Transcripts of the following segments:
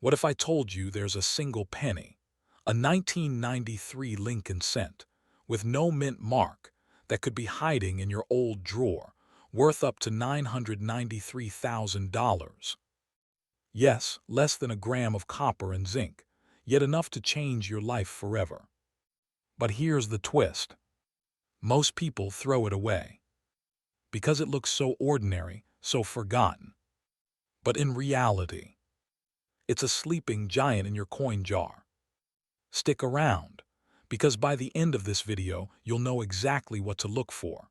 What if I told you there's a single penny, a 1993 Lincoln cent, with no mint mark, that could be hiding in your old drawer, worth up to $993,000? Yes, less than a gram of copper and zinc, yet enough to change your life forever. But here's the twist. Most people throw it away because it looks so ordinary, so forgotten. But in reality, it's a sleeping giant in your coin jar. Stick around, because by the end of this video, you'll know exactly what to look for.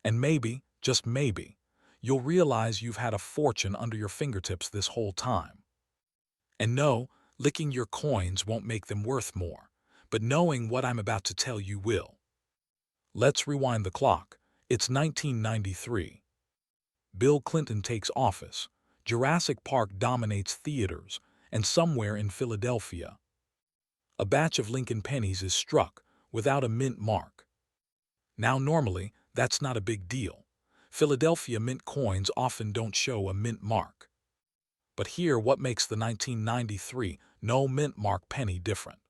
And maybe, just maybe, you'll realize you've had a fortune under your fingertips this whole time. And no, licking your coins won't make them worth more, but knowing what I'm about to tell you will. Let's rewind the clock. It's 1993. Bill Clinton takes office. Jurassic Park dominates theaters, and somewhere in Philadelphia, a batch of Lincoln pennies is struck without a mint mark. Now, normally, that's not a big deal. Philadelphia mint coins often don't show a mint mark. But here, what makes the 1993 no mint mark penny different?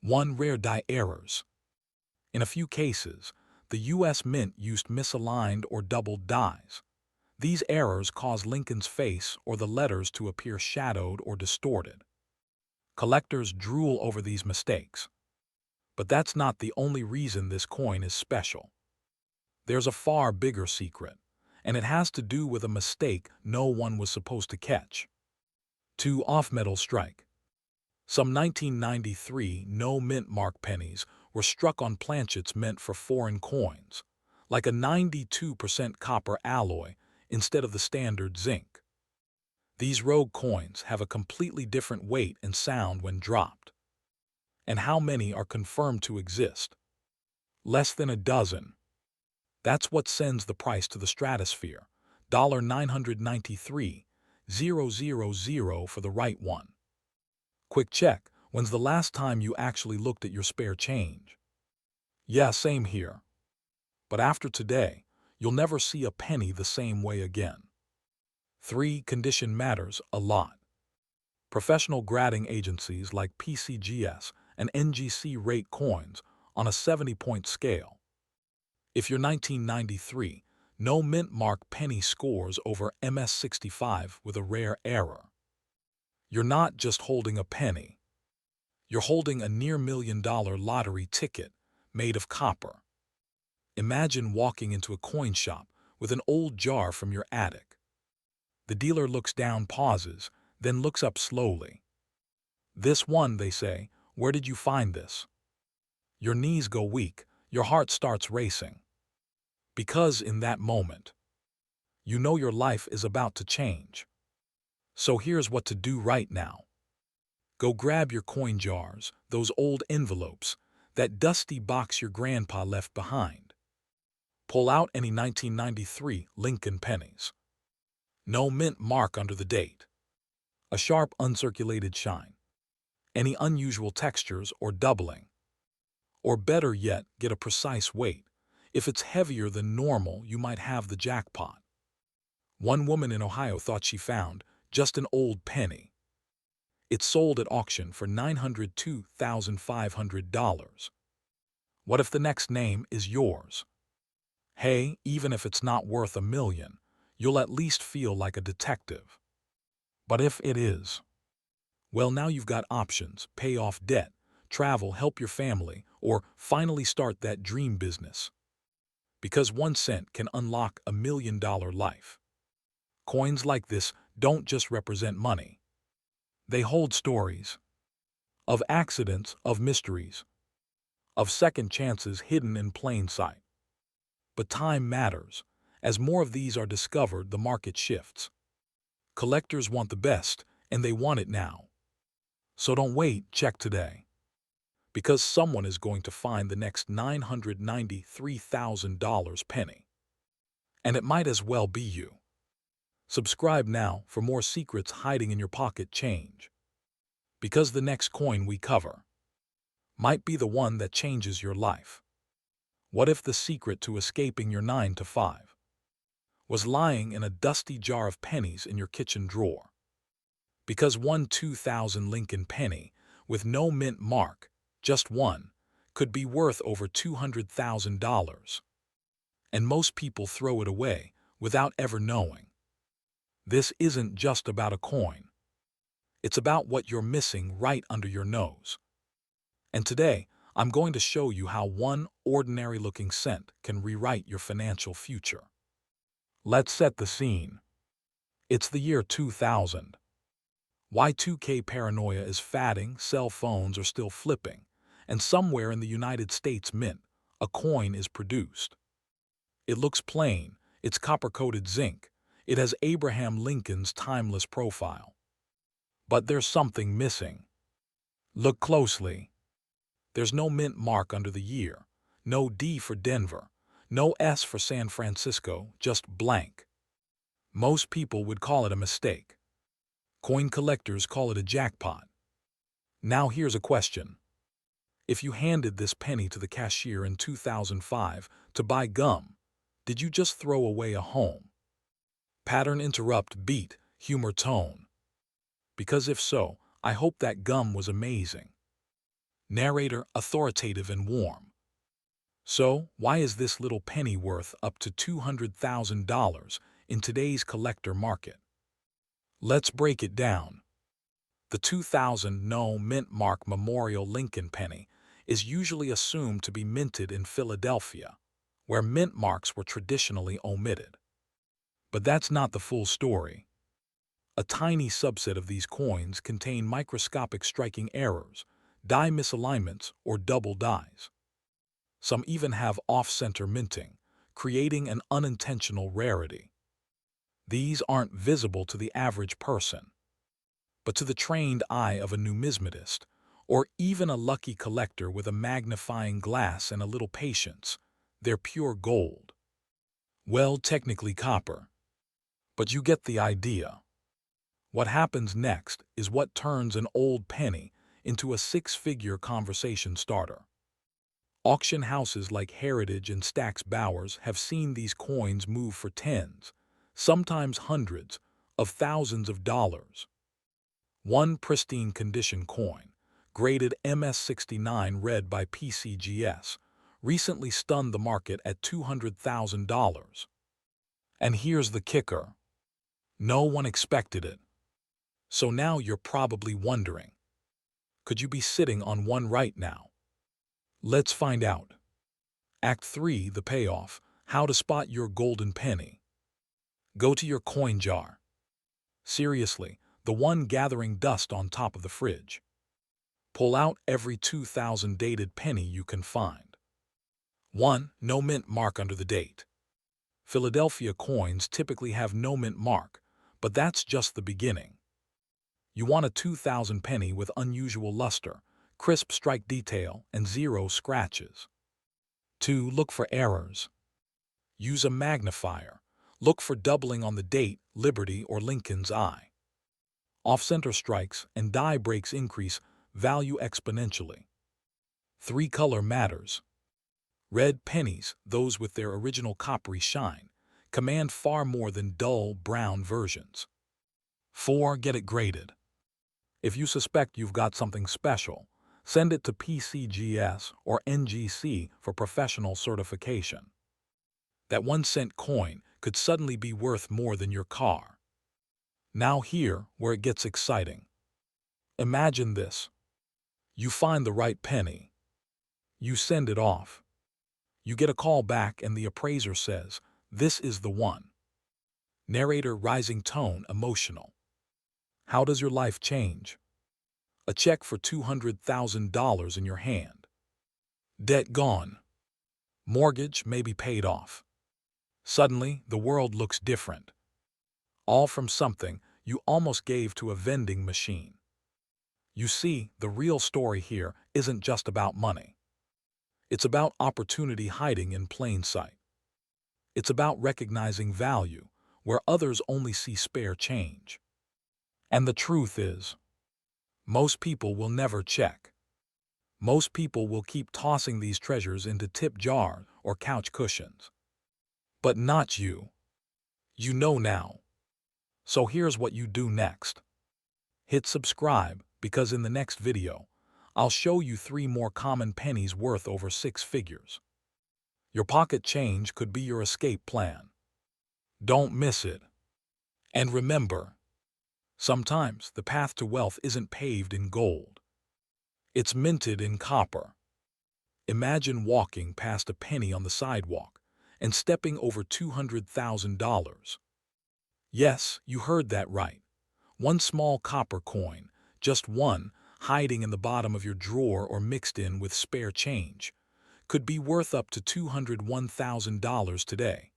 One, rare die errors. In a few cases, the U.S. Mint used misaligned or doubled dies. These errors cause Lincoln's face or the letters to appear shadowed or distorted. Collectors drool over these mistakes. But that's not the only reason this coin is special. There's a far bigger secret, and it has to do with a mistake no one was supposed to catch. 2. Off-metal strike. Some 1993 no mint mark pennies were struck on planchets meant for foreign coins, like a 92% copper alloy instead of the standard zinc. These rogue coins have a completely different weight and sound when dropped. And how many are confirmed to exist? Less than a dozen. That's what sends the price to the stratosphere. $993,000 for the right one. Quick check, when's the last time you actually looked at your spare change? Yeah, same here. But after today, you'll never see a penny the same way again. 3. Condition matters a lot. Professional grading agencies like PCGS and NGC rate coins on a 70-point scale. If your 1993 no mint mark penny scores over MS65 with a rare error, you're not just holding a penny. You're holding a near-million-dollar lottery ticket made of copper. Imagine walking into a coin shop with an old jar from your attic. The dealer looks down, pauses, then looks up slowly. "This one," they say. "Where did you find this?" Your knees go weak, your heart starts racing. Because in that moment, you know your life is about to change. So here's what to do right now. Go grab your coin jars, those old envelopes, that dusty box your grandpa left behind. Pull out any 1993 Lincoln pennies. No mint mark under the date. A sharp uncirculated shine. Any unusual textures or doubling. Or better yet, get a precise weight. If it's heavier than normal, you might have the jackpot. One woman in Ohio thought she found just an old penny. It sold at auction for $902,500. What if the next name is yours? Hey, even if it's not worth $1 million, you'll at least feel like a detective. But if it is, well, now you've got options: pay off debt, travel, help your family, or finally start that dream business. Because 1 cent can unlock $1 million life. Coins like this don't just represent money. They hold stories of accidents, of mysteries, of second chances hidden in plain sight. But time matters. As more of these are discovered, the market shifts. Collectors want the best, and they want it now. So don't wait, check today. Because someone is going to find the next $993,000 penny. And it might as well be you. Subscribe now for more secrets hiding in your pocket change. Because the next coin we cover might be the one that changes your life. What if the secret to escaping your 9 to 5 was lying in a dusty jar of pennies in your kitchen drawer? Because one 2000 Lincoln penny, with no mint mark, just one, could be worth over $200,000. And most people throw it away without ever knowing. This isn't just about a coin. It's about what you're missing right under your nose. And today, I'm going to show you how one ordinary-looking cent can rewrite your financial future. Let's set the scene. It's the year 2000. Y2K paranoia is fatting, cell phones are still flipping, and somewhere in the United States Mint, a coin is produced. It looks plain, it's copper-coated zinc, it has Abraham Lincoln's timeless profile. But there's something missing. Look closely. There's no mint mark under the year, no D for Denver, no S for San Francisco, just blank. Most people would call it a mistake. Coin collectors call it a jackpot. Now here's a question. If you handed this penny to the cashier in 2005 to buy gum, did you just throw away a home? Pattern interrupt beat, humor tone. Because if so, I hope that gum was amazing. Narrator authoritative and warm. So, why is this little penny worth up to $200,000 in today's collector market? Let's break it down. The 2000 no mint mark Memorial Lincoln penny is usually assumed to be minted in Philadelphia, where mint marks were traditionally omitted. But that's not the full story. A tiny subset of these coins contain microscopic striking errors, die misalignments, or double dies. Some even have off-center minting, creating an unintentional rarity. These aren't visible to the average person, but to the trained eye of a numismatist, or even a lucky collector with a magnifying glass and a little patience, they're pure gold. Well, technically copper, but you get the idea. What happens next is what turns an old penny into a six-figure conversation starter. Auction houses like Heritage and Stack's Bowers have seen these coins move for tens, sometimes hundreds, of thousands of dollars. One pristine condition coin, graded MS69 red by PCGS, recently stunned the market at $200,000. And here's the kicker. No one expected it. So now you're probably wondering, could you be sitting on one right now? Let's find out. Act 3, the payoff, how to spot your golden penny. Go to your coin jar. Seriously, the one gathering dust on top of the fridge. Pull out every 2000 dated penny you can find. 1. No mint mark under the date. Philadelphia coins typically have no mint mark, but that's just the beginning. You want a 2000 penny with unusual luster, crisp strike detail, and zero scratches. 2. Look for errors. Use a magnifier. Look for doubling on the date, Liberty, or Lincoln's eye. Off-center strikes and die breaks increase value exponentially. 3. Color matters. Red pennies, those with their original coppery shine, command far more than dull brown versions. 4. Get it graded. If you suspect you've got something special, send it to PCGS or NGC for professional certification. That 1-cent coin could suddenly be worth more than your car. Now here, where it gets exciting. Imagine this. You find the right penny. You send it off. You get a call back and the appraiser says, "This is the one." Narrator rising tone emotional. How does your life change? A check for $200,000 in your hand. Debt gone. Mortgage maybe paid off. Suddenly, the world looks different. All from something you almost gave to a vending machine. You see, the real story here isn't just about money. It's about opportunity hiding in plain sight. It's about recognizing value where others only see spare change. And the truth is, most people will never check. Most people will keep tossing these treasures into tip jars or couch cushions. But not you. You know now. So here's what you do next. Hit subscribe because in the next video, I'll show you 3 more common pennies worth over 6 figures. Your pocket change could be your escape plan. Don't miss it. And remember, sometimes the path to wealth isn't paved in gold. It's minted in copper. Imagine walking past a penny on the sidewalk and stepping over $200,000. Yes, you heard that right. One small copper coin, just one, hiding in the bottom of your drawer or mixed in with spare change, could be worth up to $201,000 today.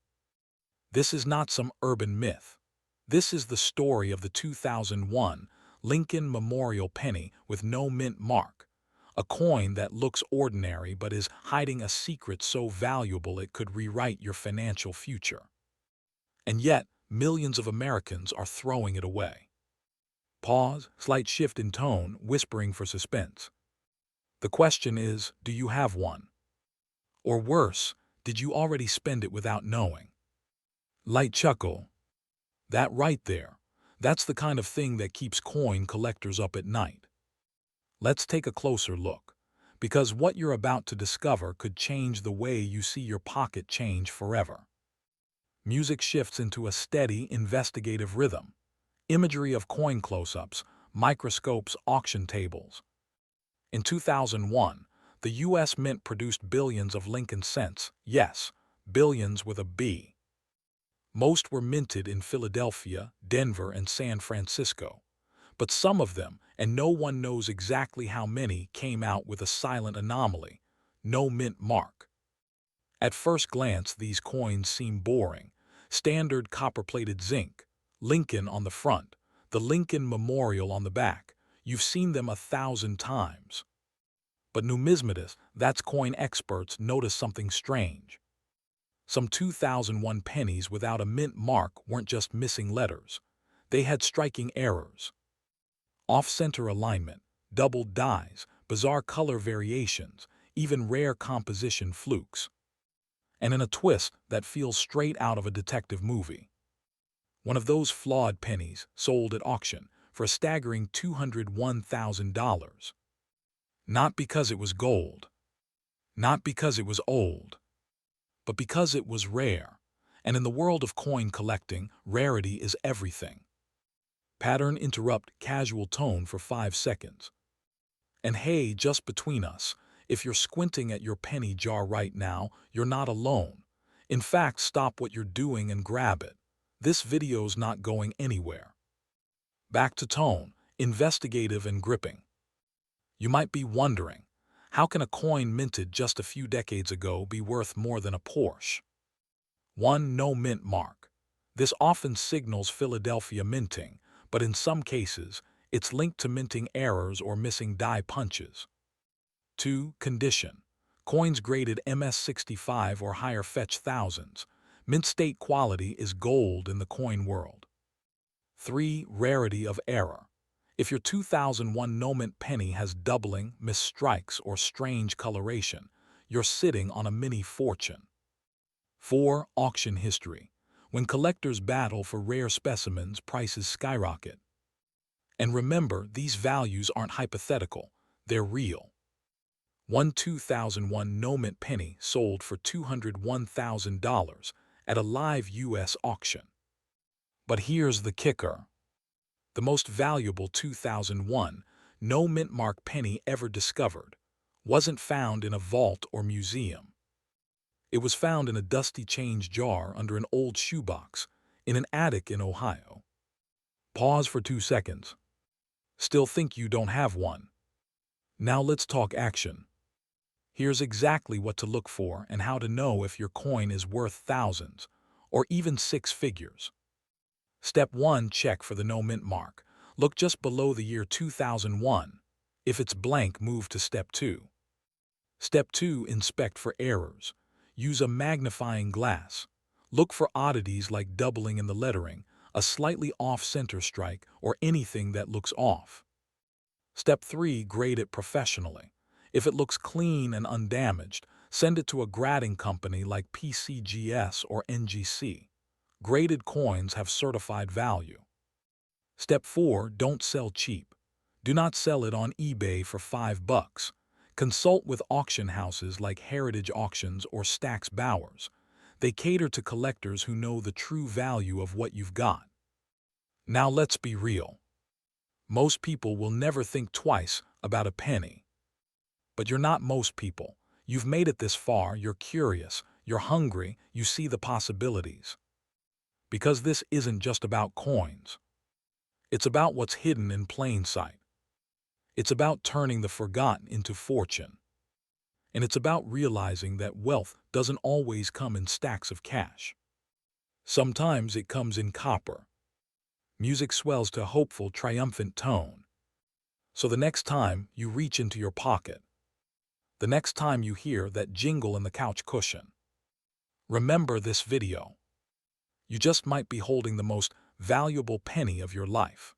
This is not some urban myth. This is the story of the 2001 Lincoln Memorial Penny with no mint mark, a coin that looks ordinary but is hiding a secret so valuable it could rewrite your financial future. And yet, millions of Americans are throwing it away. Pause, slight shift in tone, whispering for suspense. The question is, do you have one? Or worse, did you already spend it without knowing? Light chuckle. That right there, that's the kind of thing that keeps coin collectors up at night. Let's take a closer look, because what you're about to discover could change the way you see your pocket change forever. Music shifts into a steady, investigative rhythm. Imagery of coin close-ups, microscopes, auction tables. In 2001, the U.S. Mint produced billions of Lincoln cents, yes, billions with a B. Most were minted in Philadelphia, Denver, and San Francisco. But some of them, and no one knows exactly how many, came out with a silent anomaly, no mint mark. At first glance, these coins seem boring. Standard copper-plated zinc, Lincoln on the front, the Lincoln Memorial on the back. You've seen them 1,000 times. But numismatists, that's coin experts, notice something strange. Some 2001 pennies without a mint mark weren't just missing letters. They had striking errors. Off-center alignment, doubled dies, bizarre color variations, even rare composition flukes. And in a twist that feels straight out of a detective movie. One of those flawed pennies sold at auction for a staggering $201,000. Not because it was gold, not because it was old, but because it was rare. And in the world of coin collecting, rarity is everything. Pattern interrupt casual tone for 5 seconds. And hey, just between us, if you're squinting at your penny jar right now, you're not alone. In fact, stop what you're doing and grab it. This video's not going anywhere. Back to tone, investigative and gripping. You might be wondering, how can a coin minted just a few decades ago be worth more than a Porsche? 1. No mint mark. This often signals Philadelphia minting, but in some cases, it's linked to minting errors or missing die punches. 2. Condition. Coins graded MS65 or higher fetch thousands. Mint state quality is gold in the coin world. 3. Rarity of error. If your 2001 no-mint penny has doubling, misstrikes, or strange coloration, you're sitting on a mini fortune. 4. Auction history. When collectors battle for rare specimens, prices skyrocket. And remember, these values aren't hypothetical, they're real. One 2001 no-mint penny sold for $201,000 at a live U.S. auction. But here's the kicker. The most valuable 2001 no-mint mark penny ever discovered wasn't found in a vault or museum. It was found in a dusty change jar under an old shoebox in an attic in Ohio. Pause for 2 seconds. Still think you don't have one? Now let's talk action. Here's exactly what to look for and how to know if your coin is worth thousands or even 6 figures. Step 1. Check for the no mint mark. Look just below the year 2001. If it's blank, move to Step 2. Step 2. Inspect for errors. Use a magnifying glass. Look for oddities like doubling in the lettering, a slightly off-center strike, or anything that looks off. Step 3. Grade it professionally. If it looks clean and undamaged, send it to a grading company like PCGS or NGC. Graded coins have certified value. Step 4. Don't sell cheap. Do not sell it on eBay for $5. Consult with auction houses like Heritage Auctions or Stack's Bowers. They cater to collectors who know the true value of what you've got. Now let's be real. Most people will never think twice about a penny. But you're not most people. You've made it this far, you're curious, you're hungry, you see the possibilities. Because this isn't just about coins. It's about what's hidden in plain sight. It's about turning the forgotten into fortune. And it's about realizing that wealth doesn't always come in stacks of cash. Sometimes it comes in copper. Music swells to hopeful, triumphant tone. So the next time you reach into your pocket, the next time you hear that jingle in the couch cushion, remember this video. You just might be holding the most valuable penny of your life.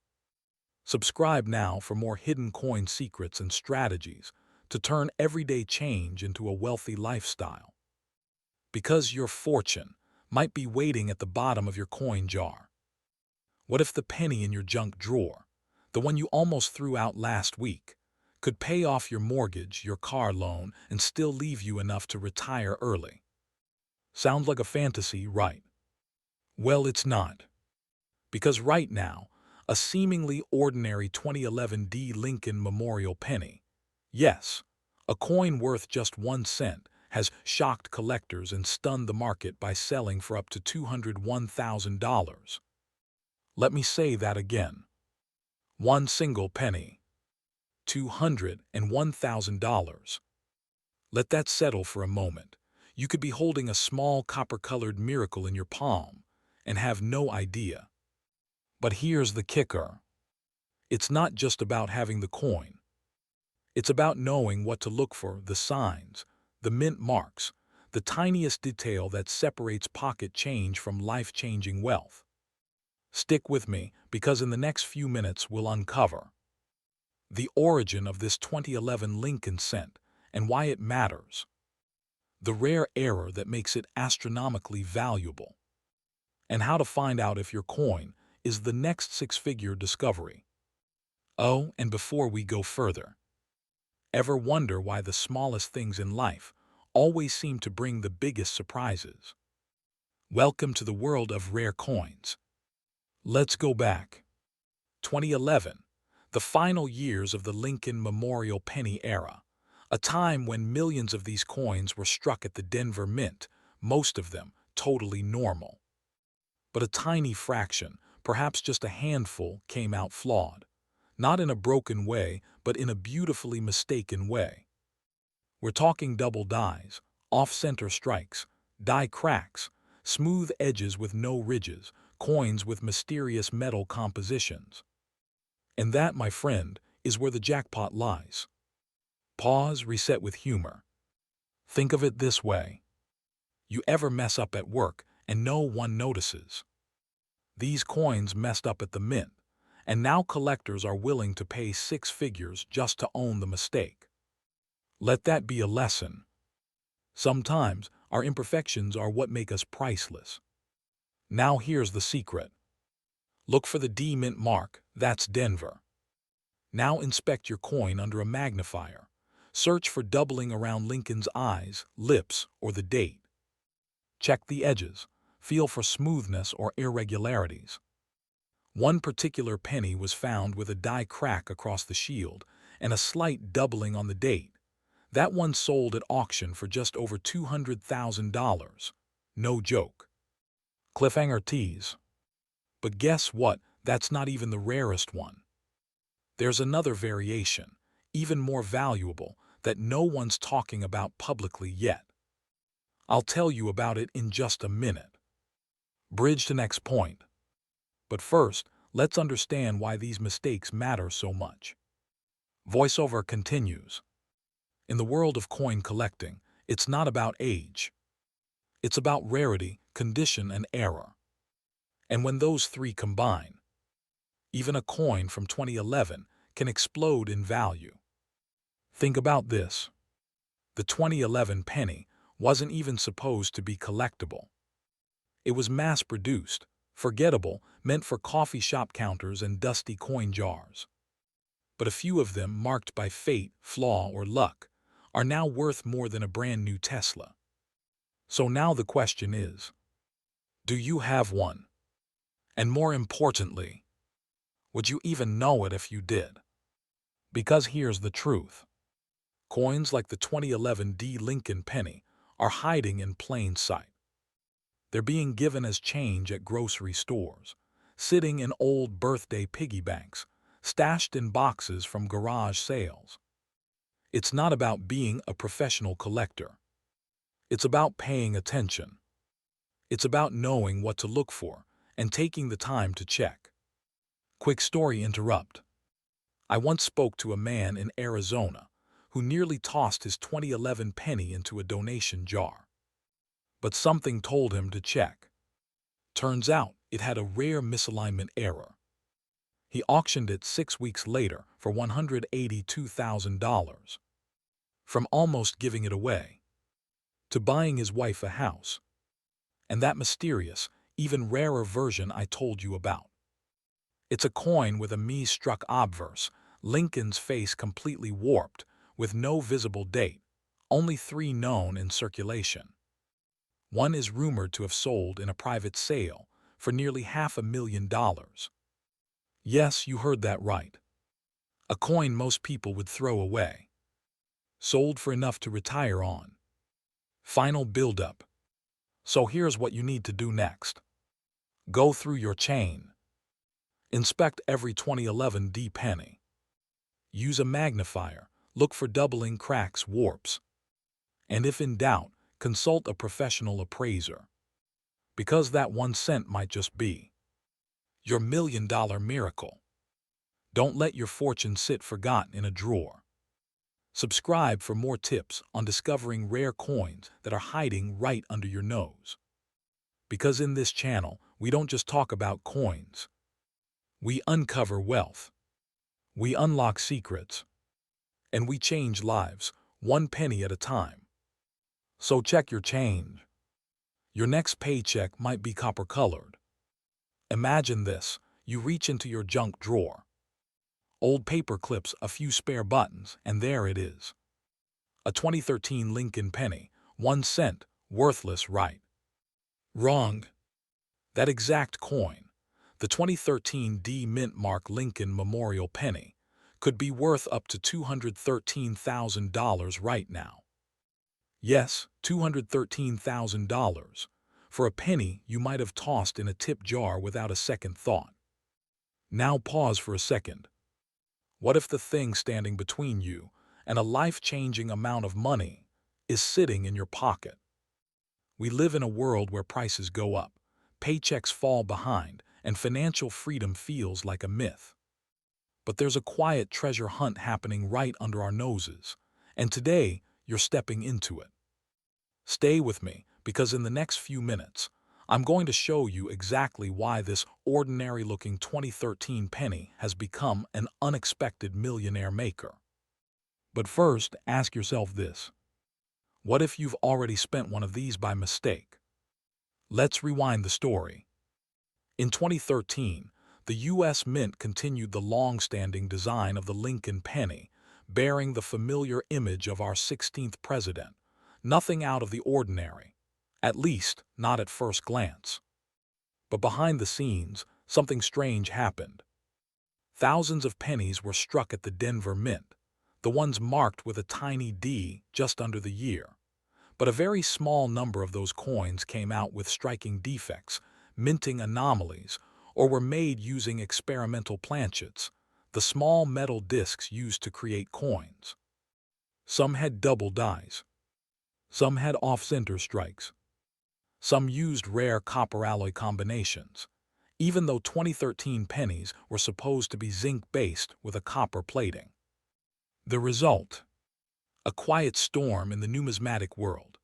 Subscribe now for more hidden coin secrets and strategies to turn everyday change into a wealthy lifestyle. Because your fortune might be waiting at the bottom of your coin jar. What if the penny in your junk drawer, the one you almost threw out last week, could pay off your mortgage, your car loan, and still leave you enough to retire early? Sounds like a fantasy, right? Well, it's not. Because right now, a seemingly ordinary 2011 D. Lincoln Memorial penny, yes, a coin worth just 1 cent, has shocked collectors and stunned the market by selling for up to $201,000. Let me say that again. One single penny. $201,000. Let that settle for a moment. You could be holding a small copper-colored miracle in your palm and have no idea. But here's the kicker. It's not just about having the coin. It's about knowing what to look for, the signs, the mint marks, the tiniest detail that separates pocket change from life-changing wealth. Stick with me, because in the next few minutes we'll uncover the origin of this 2011 Lincoln cent and why it matters, the rare error that makes it astronomically valuable, and how to find out if your coin is the next six-figure discovery. Oh, and before we go further, ever wonder why the smallest things in life always seem to bring the biggest surprises? Welcome to the world of rare coins. Let's go back. 2011, the final years of the Lincoln Memorial penny era, a time when millions of these coins were struck at the Denver Mint, most of them totally normal. But a tiny fraction, perhaps just a handful, came out flawed. Not in a broken way, but in a beautifully mistaken way. We're talking double dies, off-center strikes, die cracks, smooth edges with no ridges, coins with mysterious metal compositions. And that, my friend, is where the jackpot lies. Pause, reset with humor. Think of it this way. You ever mess up at work and no one notices? These coins messed up at the mint, and now collectors are willing to pay 6 figures just to own the mistake. Let that be a lesson. Sometimes our imperfections are what make us priceless. Now here's the secret. Look for the D mint mark, that's Denver. Now inspect your coin under a magnifier. Search for doubling around Lincoln's eyes, lips, or the date. Check the edges. Feel for smoothness or irregularities. One particular penny was found with a die crack across the shield and a slight doubling on the date. That one sold at auction for just over $200,000. No joke. Cliffhanger tease. But guess what? That's not even the rarest one. There's another variation, even more valuable, that no one's talking about publicly yet. I'll tell you about it in just a minute. Bridge to next point. But first, let's understand why these mistakes matter so much. Voiceover continues. In the world of coin collecting, it's not about age. It's about rarity, condition, and error. And when those three combine, even a coin from 2011 can explode in value. Think about this. The 2011 penny wasn't even supposed to be collectible. It was mass-produced, Forgettable, meant for coffee shop counters and dusty coin jars. But a few of them, marked by fate, flaw, or luck, are now worth more than a brand new Tesla. So now the question is, do you have one? And more importantly, would you even know it if you did? Because here's the truth. Coins like the 2011 D Lincoln penny are hiding in plain sight. They're being given as change at grocery stores, sitting in old birthday piggy banks, stashed in boxes from garage sales. It's not about being a professional collector. It's about paying attention. It's about knowing what to look for and taking the time to check. Quick story interrupt. I once spoke to a man in Arizona who nearly tossed his 2011 penny into a donation jar. But something told him to check. Turns out it had a rare misalignment error. He auctioned it 6 weeks later for $182,000. From almost giving it away to buying his wife a house, and that mysterious, even rarer version I told you about. It's a coin with a me-struck obverse, Lincoln's face completely warped, with no visible date, only 3 known in circulation. One is rumored to have sold in a private sale for nearly $500,000. Yes, you heard that right. A coin most people would throw away. Sold for enough to retire on. Final build-up. So here's what you need to do next. Go through your chain. Inspect every 2011 D penny. Use a magnifier, look for doubling, cracks, warps. And if in doubt, consult a professional appraiser. Because that 1 cent might just be your $1,000,000 miracle. Don't let your fortune sit forgotten in a drawer. Subscribe for more tips on discovering rare coins that are hiding right under your nose. Because in this channel, we don't just talk about coins. We uncover wealth. We unlock secrets. And we change lives, 1 penny at a time. So check your change. Your next paycheck might be copper-colored. Imagine this, you reach into your junk drawer. Old paper clips, a few spare buttons, and there it is. A 2013 Lincoln penny, 1 cent, worthless, right? Wrong. That exact coin, the 2013 D Mint Mark Lincoln Memorial penny, could be worth up to $213,000 right now. Yes, $213,000 for a penny you might have tossed in a tip jar without a second thought. Now pause for a second. What if the thing standing between you and a life-changing amount of money is sitting in your pocket? We live in a world where prices go up, paychecks fall behind, and financial freedom feels like a myth. But there's a quiet treasure hunt happening right under our noses, and today you're stepping into it. Stay with me, because in the next few minutes, I'm going to show you exactly why this ordinary-looking 2013 penny has become an unexpected millionaire maker. But first, ask yourself this. What if you've already spent one of these by mistake? Let's rewind the story. In 2013, the U.S. Mint continued the long-standing design of the Lincoln penny, bearing the familiar image of our 16th president. Nothing out of the ordinary, at least not at first glance. But behind the scenes, something strange happened. Thousands of pennies were struck at the Denver Mint, the ones marked with a tiny D just under the year. But a very small number of those coins came out with striking defects, minting anomalies, or were made using experimental planchets, the small metal discs used to create coins. Some had double dies. Some had off-center strikes. Some used rare copper alloy combinations, even though 2013 pennies were supposed to be zinc-based with a copper plating. The result? A quiet storm in the numismatic world.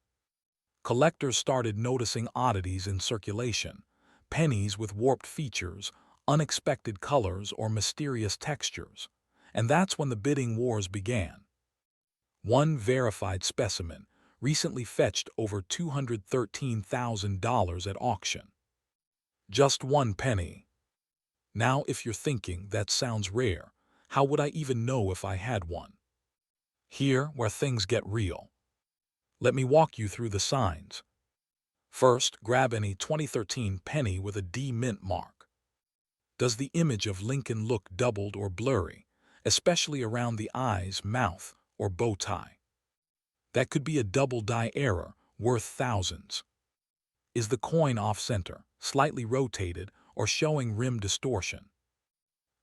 Collectors started noticing oddities in circulation, pennies with warped features, unexpected colors, or mysterious textures, and that's when the bidding wars began. One verified specimen recently fetched over $213,000 at auction. Just one penny. Now, if you're thinking that sounds rare, how would I even know if I had one? Here, where things get real. Let me walk you through the signs. First, grab any 2013 penny with a D mint mark. Does the image of Lincoln look doubled or blurry, especially around the eyes, mouth, or bow tie? That could be a double die error worth thousands. Is the coin off-center, slightly rotated, or showing rim distortion?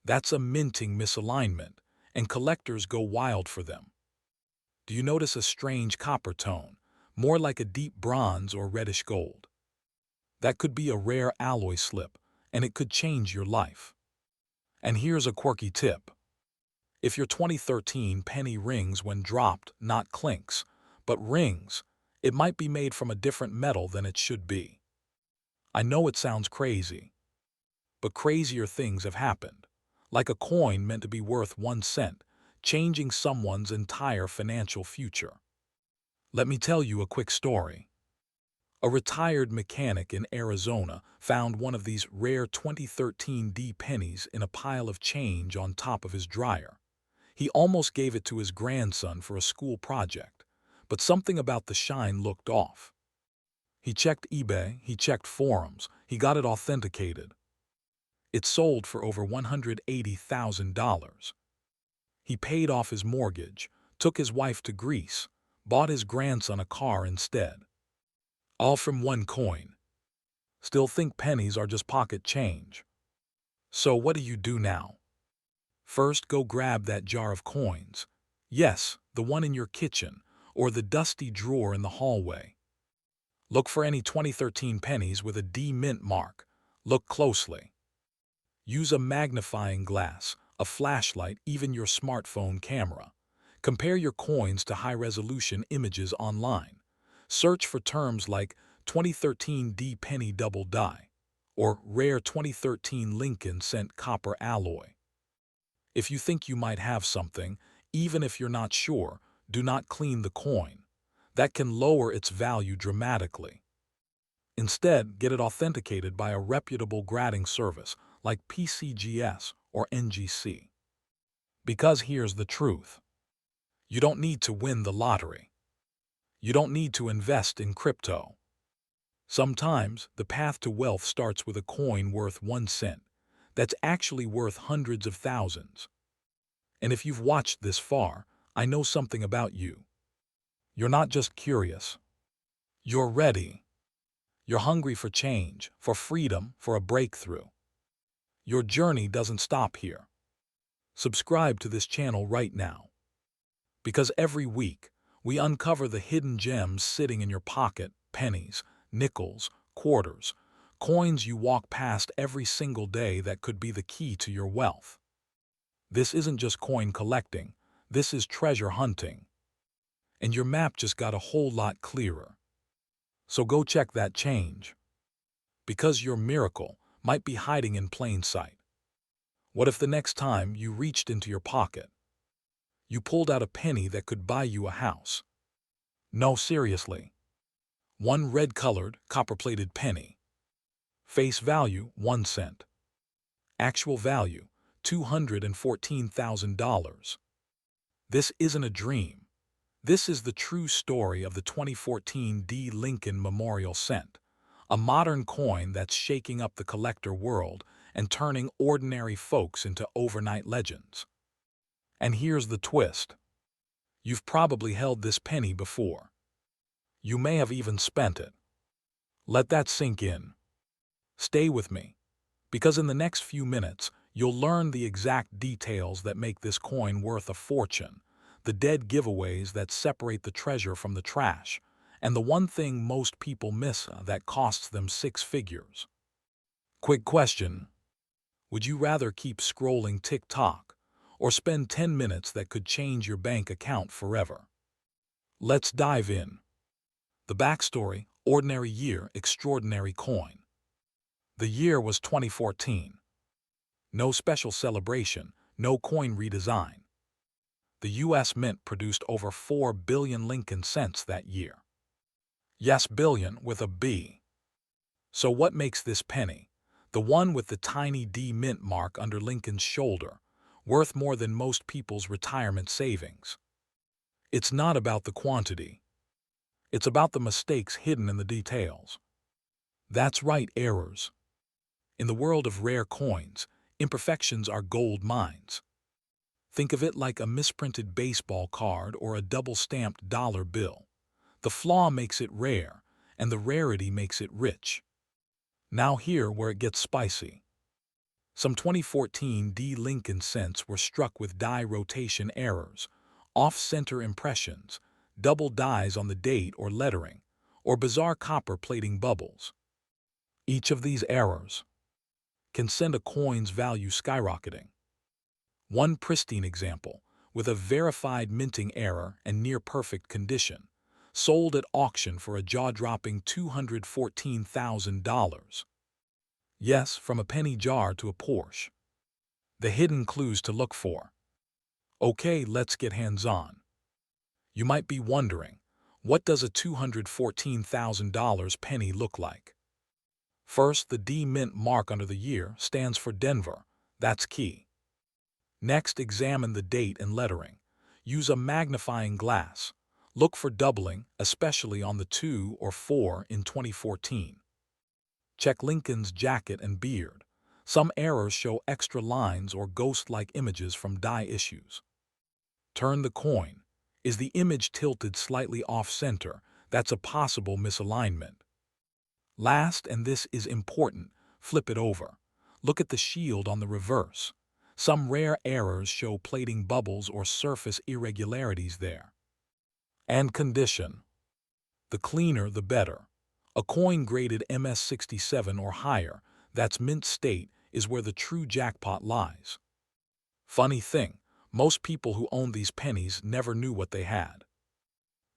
That's a minting misalignment, and collectors go wild for them. Do you notice a strange copper tone, more like a deep bronze or reddish gold? That could be a rare alloy slip, and it could change your life. And here's a quirky tip. If your 2013 penny rings when dropped, not clinks, but rings, it might be made from a different metal than it should be. I know it sounds crazy, but crazier things have happened, like a coin meant to be worth 1 cent, changing someone's entire financial future. Let me tell you a quick story. A retired mechanic in Arizona found one of these rare 2013 D pennies in a pile of change on top of his dryer. He almost gave it to his grandson for a school project, but something about the shine looked off. He checked eBay, he checked forums, he got it authenticated. It sold for over $180,000. He paid off his mortgage, took his wife to Greece, bought his grandson a car instead. All from one coin. Still think pennies are just pocket change. So what do you do now? First, go grab that jar of coins. Yes, the one in your kitchen, or the dusty drawer in the hallway. Look for any 2013 pennies with a D mint mark. Look closely. Use a magnifying glass, a flashlight, even your smartphone camera. Compare your coins to high-resolution images online. Search for terms like 2013 D penny double die or rare 2013 Lincoln cent copper alloy. If you think you might have something, even if you're not sure, do not clean the coin. That can lower its value dramatically. Instead, get it authenticated by a reputable grading service like PCGS or NGC. Because here's the truth. You don't need to win the lottery. You don't need to invest in crypto. Sometimes, the path to wealth starts with a coin worth 1 cent that's actually worth hundreds of thousands. And if you've watched this far, I know something about you. You're not just curious. You're ready. You're hungry for change, for freedom, for a breakthrough. Your journey doesn't stop here. Subscribe to this channel right now. Because every week, we uncover the hidden gems sitting in your pocket, pennies, nickels, quarters, coins you walk past every single day that could be the key to your wealth. This isn't just coin collecting, this is treasure hunting. And your map just got a whole lot clearer. So go check that change. Because your miracle might be hiding in plain sight. What if the next time you reached into your pocket, you pulled out a penny that could buy you a house? No, seriously. One red-colored, copper-plated penny. Face value, 1 cent. Actual value, $214,000. This isn't a dream. This is the true story of the 2014 D. Lincoln Memorial Cent, a modern coin that's shaking up the collector world and turning ordinary folks into overnight legends. And here's the twist. You've probably held this penny before. You may have even spent it. Let that sink in. Stay with me, because in the next few minutes, you'll learn the exact details that make this coin worth a fortune, the dead giveaways that separate the treasure from the trash, and the one thing most people miss that costs them 6 figures. Quick question. Would you rather keep scrolling TikTok or spend 10 minutes that could change your bank account forever? Let's dive in. The backstory: ordinary year, extraordinary coin. The year was 2014. No special celebration, no coin redesign. The U.S. Mint produced over 4 billion Lincoln cents that year. Yes, billion with a B. So what makes this penny, The one with the tiny D mint mark under Lincoln's shoulder, worth more than most people's retirement savings. It's not about the quantity. It's about the mistakes hidden in the details. That's right, errors. In the world of rare coins, imperfections are gold mines. Think of it like a misprinted baseball card or a double-stamped dollar bill. The flaw makes it rare, and the rarity makes it rich. Now here where it gets spicy. Some 2014 D Lincoln cents were struck with die rotation errors, off-center impressions, double dies on the date or lettering, or bizarre copper plating bubbles. Each of these errors can send a coin's value skyrocketing. One pristine example, with a verified minting error and near-perfect condition, sold at auction for a jaw-dropping $214,000. Yes, from a penny jar to a Porsche. The hidden clues to look for. Okay, let's get hands-on. You might be wondering, what does a $214,000 penny look like? First, the D mint mark under the year stands for Denver. That's key. Next, examine the date and lettering. Use a magnifying glass. Look for doubling, especially on the 2 or 4 in 2014. Check Lincoln's jacket and beard. Some errors show extra lines or ghost-like images from die issues. Turn the coin. Is the image tilted slightly off-center? That's a possible misalignment. Last, and this is important, flip it over. Look at the shield on the reverse. Some rare errors show plating bubbles or surface irregularities there. And condition. The cleaner, the better. A coin graded MS67 or higher, that's mint state, is where the true jackpot lies. Funny thing, most people who own these pennies never knew what they had.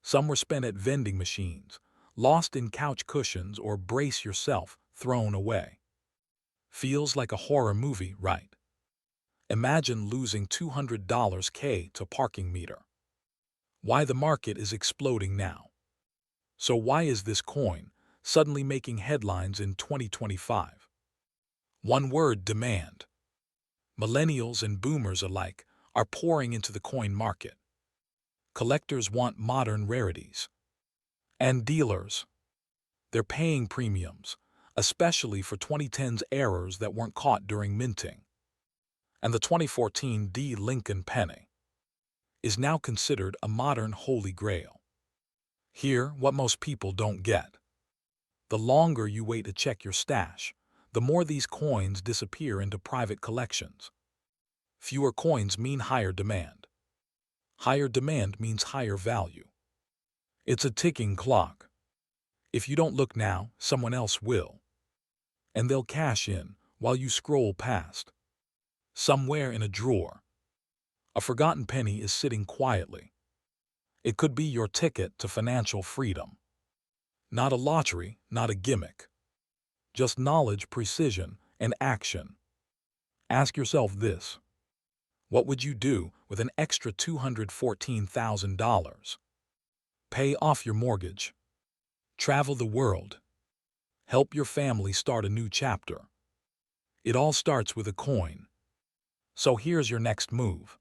Some were spent at vending machines, lost in couch cushions, or brace yourself, thrown away. Feels like a horror movie, right? Imagine losing $200 to parking meter. Why the market is exploding now. So why is this coin suddenly making headlines in 2025? One word: demand. Millennials and boomers alike are pouring into the coin market. Collectors want modern rarities. And dealers, they're paying premiums, especially for 2010's errors that weren't caught during minting. And the 2014 D Lincoln penny is now considered a modern holy grail. Here, what most people don't get. The longer you wait to check your stash, the more these coins disappear into private collections. Fewer coins mean higher demand. Higher demand means higher value. It's a ticking clock. If you don't look now, someone else will. And they'll cash in while you scroll past. Somewhere in a drawer, a forgotten penny is sitting quietly. It could be your ticket to financial freedom. Not a lottery, not a gimmick. Just knowledge, precision, and action. Ask yourself this. What would you do with an extra $214,000? Pay off your mortgage. Travel the world. Help your family start a new chapter. It all starts with a coin. So here's your next move.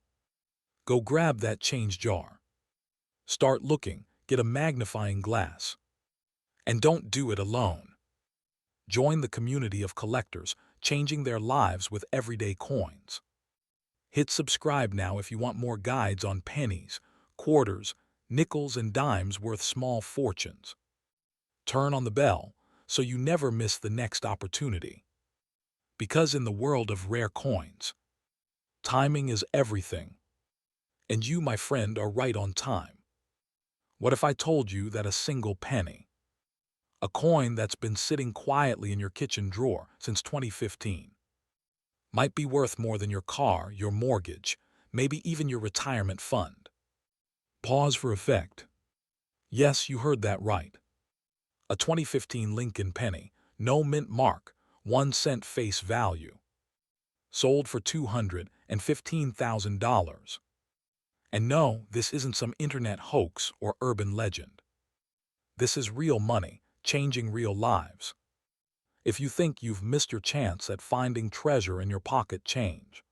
Go grab that change jar. Start looking, get a magnifying glass. And don't do it alone. Join the community of collectors, changing their lives with everyday coins. Hit subscribe now if you want more guides on pennies, quarters, nickels, and dimes worth small fortunes. Turn on the bell so you never miss the next opportunity. Because in the world of rare coins, timing is everything. And you, my friend, are right on time. What if I told you that a single penny, a coin that's been sitting quietly in your kitchen drawer since 2015, might be worth more than your car, your mortgage, maybe even your retirement fund? Pause for effect. Yes, you heard that right. A 2015 Lincoln penny, no mint mark, 1 cent face value. Sold for $215,000. And no, this isn't some internet hoax or urban legend. This is real money, changing real lives. If you think you've missed your chance at finding treasure in your pocket change,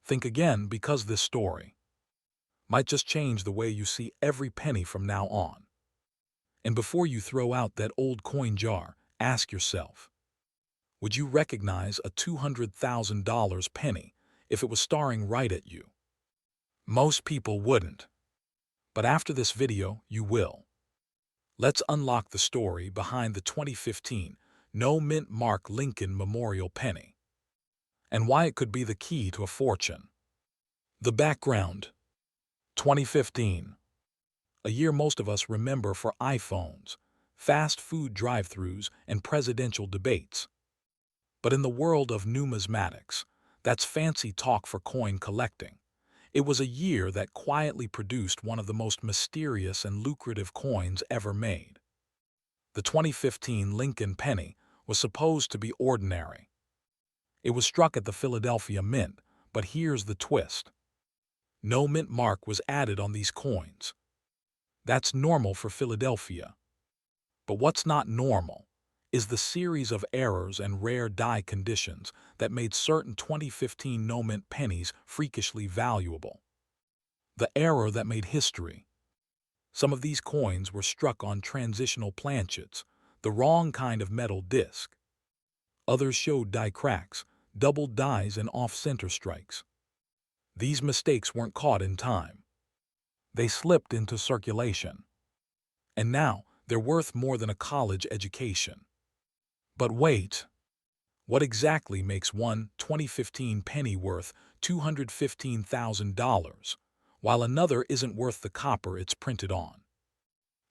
think again, because this story might just change the way you see every penny from now on. And before you throw out that old coin jar, ask yourself, would you recognize a $200,000 penny if it was staring right at you? Most people wouldn't. But after this video, you will. Let's unlock the story behind the 2015 No Mint Mark Lincoln Memorial Penny, and why it could be the key to a fortune. The background: 2015, a year most of us remember for iPhones, fast food drive-thrus, and presidential debates. But in the world of numismatics, that's fancy talk for coin collecting. It was a year that quietly produced one of the most mysterious and lucrative coins ever made. The 2015 Lincoln penny was supposed to be ordinary. It was struck at the Philadelphia Mint, but here's the twist. No mint mark was added on these coins. That's normal for Philadelphia. But what's not normal is the series of errors and rare die conditions that made certain 2015 no mint pennies freakishly valuable. The error that made history. Some of these coins were struck on transitional planchets, the wrong kind of metal disc. Others showed die cracks, doubled dies, and off-center strikes. These mistakes weren't caught in time. They slipped into circulation. And now, they're worth more than a college education. But wait, what exactly makes one 2015 penny worth $215,000, while another isn't worth the copper it's printed on?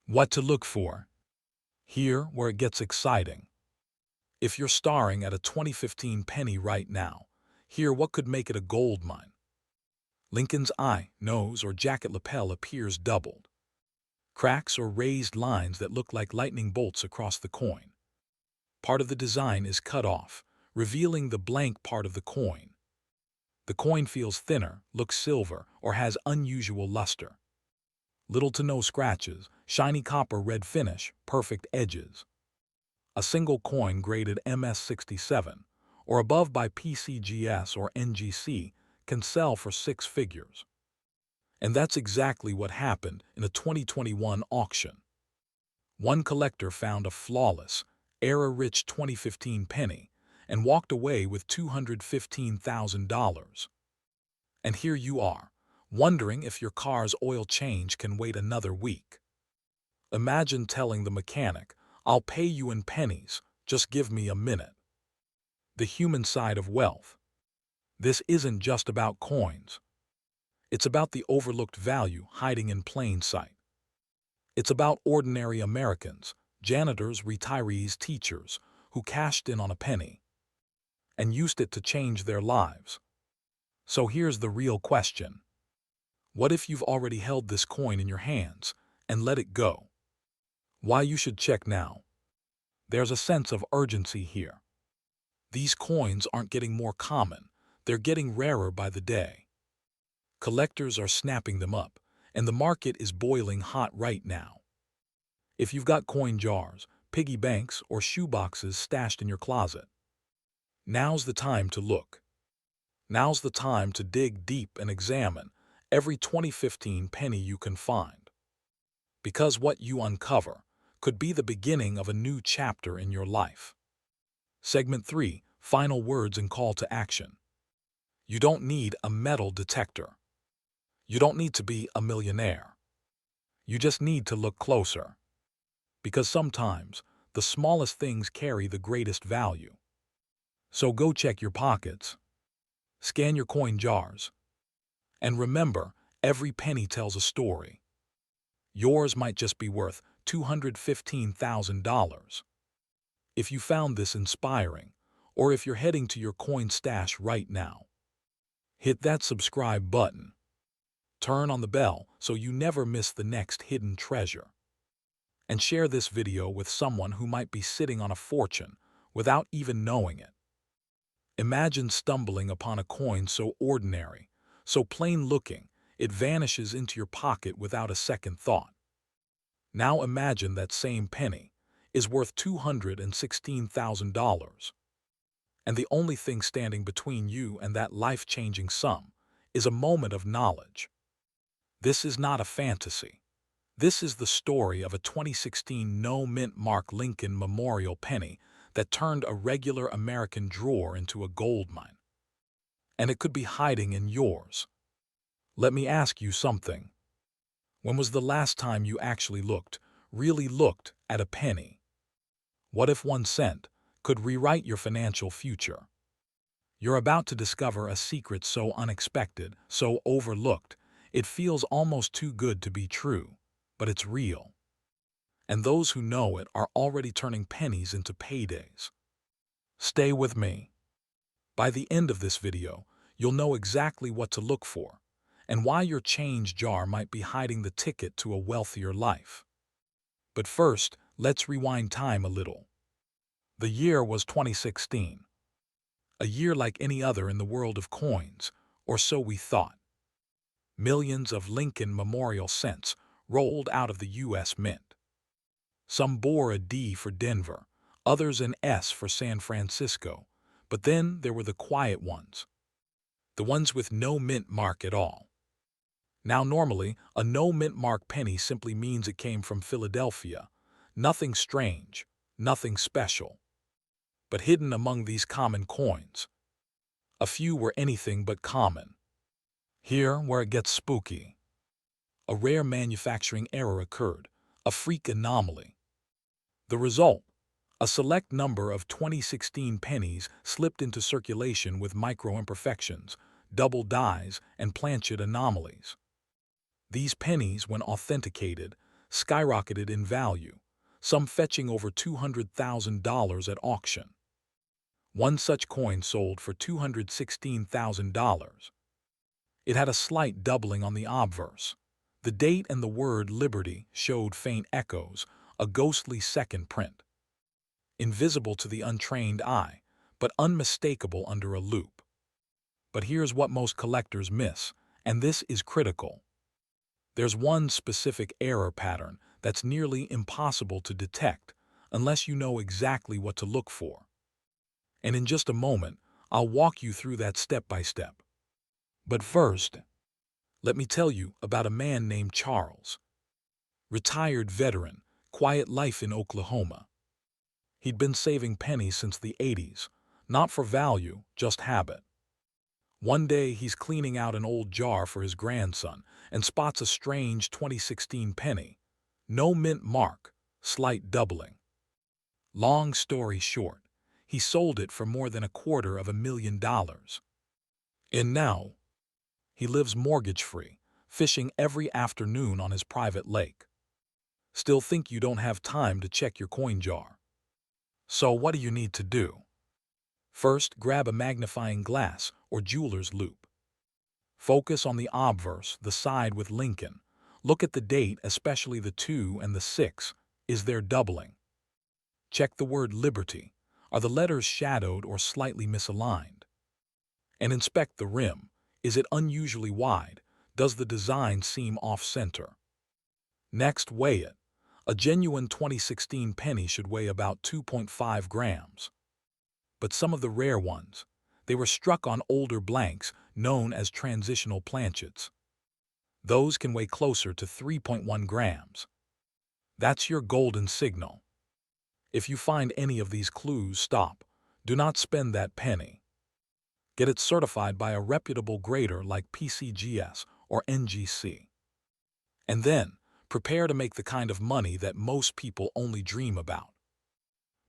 What to look for? Here where it gets exciting. If you're staring at a 2015 penny right now, hear what could make it a gold mine. Lincoln's eye, nose, or jacket lapel appears doubled. Cracks or raised lines that look like lightning bolts across the coin. Part of the design is cut off, revealing the blank part of the coin. The coin feels thinner, looks silver, or has unusual luster. Little to no scratches, shiny copper red finish, perfect edges. A single coin graded MS67 or above by PCGS or NGC can sell for 6 figures. And that's exactly what happened in a 2021 auction. One collector found a flawless, error-rich 2015 penny and walked away with $215,000. And here you are, wondering if your car's oil change can wait another week. Imagine telling the mechanic, "I'll pay you in pennies, just give me a minute." The human side of wealth. This isn't just about coins. It's about the overlooked value hiding in plain sight. It's about ordinary Americans, janitors, retirees, teachers, who cashed in on a penny and used it to change their lives. So here's the real question. What if you've already held this coin in your hands and let it go? Why you should check now. There's a sense of urgency here. These coins aren't getting more common, they're getting rarer by the day. Collectors are snapping them up, and the market is boiling hot right now. If you've got coin jars, piggy banks, or shoeboxes stashed in your closet, now's the time to look. Now's the time to dig deep and examine every 2015 penny you can find. Because what you uncover could be the beginning of a new chapter in your life. Segment 3, Final Words and Call to Action. You don't need a metal detector. You don't need to be a millionaire. You just need to look closer. Because sometimes, the smallest things carry the greatest value. So go check your pockets. Scan your coin jars. And remember, every penny tells a story. Yours might just be worth $215,000. If you found this inspiring, or if you're heading to your coin stash right now, hit that subscribe button. Turn on the bell so you never miss the next hidden treasure. And share this video with someone who might be sitting on a fortune without even knowing it. Imagine stumbling upon a coin so ordinary, so plain-looking, it vanishes into your pocket without a second thought. Now imagine that same penny. is worth $216,000. And the only thing standing between you and that life-changing sum is a moment of knowledge. This is not a fantasy. This is the story of a 2016 no-mint mark Lincoln Memorial penny that turned a regular American drawer into a gold mine. And it could be hiding in yours. Let me ask you something. When was the last time you actually looked, really looked, at a penny? What if 1 cent could rewrite your financial future? You're about to discover a secret so unexpected, so overlooked, it feels almost too good to be true, but it's real. And those who know it are already turning pennies into paydays. Stay with me. By the end of this video, you'll know exactly what to look for and why your change jar might be hiding the ticket to a wealthier life. But first, let's rewind time a little. The year was 2016. A year like any other in the world of coins, or so we thought. Millions of Lincoln Memorial cents rolled out of the U.S. Mint. Some bore a D for Denver, others an S for San Francisco, but then there were the quiet ones. The ones with no mint mark at all. Now normally, a no mint mark penny simply means it came from Philadelphia. Nothing strange, nothing special. But hidden among these common coins, a few were anything but common. Here, where it gets spooky. A rare manufacturing error occurred, a freak anomaly. The result, a select number of 2016 pennies slipped into circulation with micro-imperfections, double dies, and planchet anomalies. These pennies, when authenticated, skyrocketed in value, some fetching over $200,000 at auction. One such coin sold for $216,000. It had a slight doubling on the obverse. The date and the word Liberty showed faint echoes, a ghostly second print. Invisible to the untrained eye, but unmistakable under a loupe. But here's what most collectors miss, and this is critical. There's one specific error pattern that's nearly impossible to detect unless you know exactly what to look for. And in just a moment, I'll walk you through that step by step. But first, let me tell you about a man named Charles. Retired veteran, quiet life in Oklahoma. He'd been saving pennies since the 80s, not for value, just habit. One day he's cleaning out an old jar for his grandson and spots a strange 2016 penny. No mint mark, slight doubling. Long story short, he sold it for more than $250,000. And now, he lives mortgage-free, fishing every afternoon on his private lake. Still think you don't have time to check your coin jar. So what do you need to do? First, grab a magnifying glass or jeweler's loupe. Focus on the obverse, the side with Lincoln. Look at the date, especially the 2 and the 6. Is there doubling? Check the word Liberty. Are the letters shadowed or slightly misaligned? And inspect the rim. Is it unusually wide? Does the design seem off-center? Next, weigh it. A genuine 2016 penny should weigh about 2.5 grams. But some of the rare ones, they were struck on older blanks known as transitional planchets. Those can weigh closer to 3.1 grams. That's your golden signal. If you find any of these clues, stop. Do not spend that penny. Get it certified by a reputable grader like PCGS or NGC. And then, prepare to make the kind of money that most people only dream about.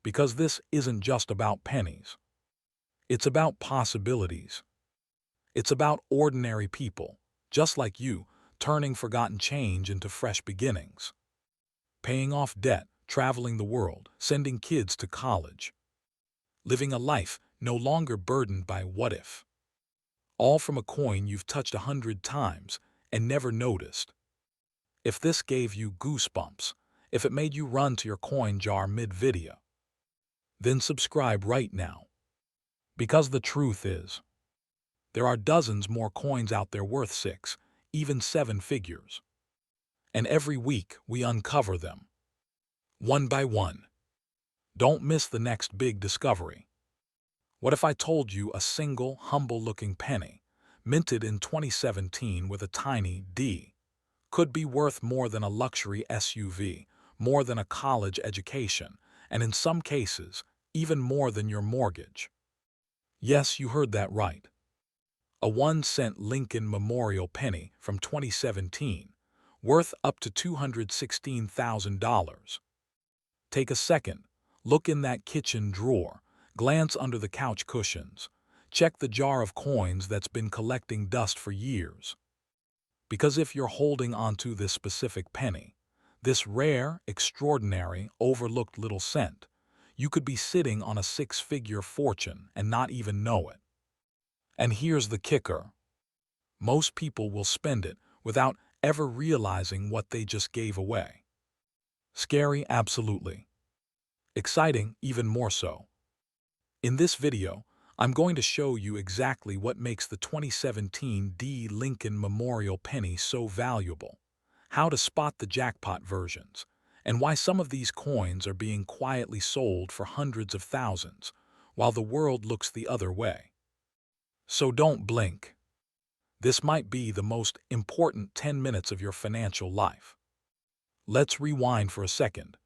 Because this isn't just about pennies. It's about possibilities. It's about ordinary people, just like you, turning forgotten change into fresh beginnings. Paying off debt, traveling the world, sending kids to college. Living a life no longer burdened by what if. All from a coin you've touched 100 times and never noticed. If this gave you goosebumps, if it made you run to your coin jar mid-video, then subscribe right now. Because the truth is, there are dozens more coins out there worth 6, even 7 figures. And every week we uncover them. One by one. Don't miss the next big discovery. What if I told you a single, humble-looking penny, minted in 2017 with a tiny D, could be worth more than a luxury SUV, more than a college education, and in some cases, even more than your mortgage? Yes, you heard that right. A 1-cent Lincoln Memorial penny from 2017, worth up to $216,000. Take a second, look in that kitchen drawer, glance under the couch cushions, check the jar of coins that's been collecting dust for years. Because if you're holding onto this specific penny, this rare, extraordinary, overlooked little cent, you could be sitting on a six-figure fortune and not even know it. And here's the kicker. Most people will spend it without ever realizing what they just gave away. Scary, absolutely. Exciting, even more so. In this video, I'm going to show you exactly what makes the 2017 D. Lincoln Memorial penny so valuable, how to spot the jackpot versions, and why some of these coins are being quietly sold for hundreds of thousands, while the world looks the other way. So don't blink. This might be the most important 10 minutes of your financial life. Let's rewind for a second.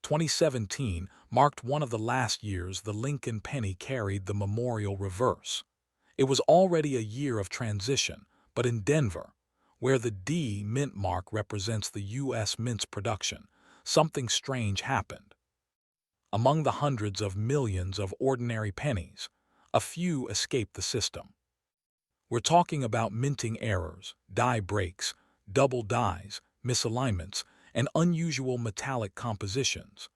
2017 marked one of the last years the Lincoln penny carried the memorial reverse. It was already a year of transition, but in Denver, where the D mint mark represents the U.S. mint's production, something strange happened. Among the hundreds of millions of ordinary pennies, a few escaped the system. We're talking about minting errors, die breaks, double dies, misalignments, and unusual metallic compositions,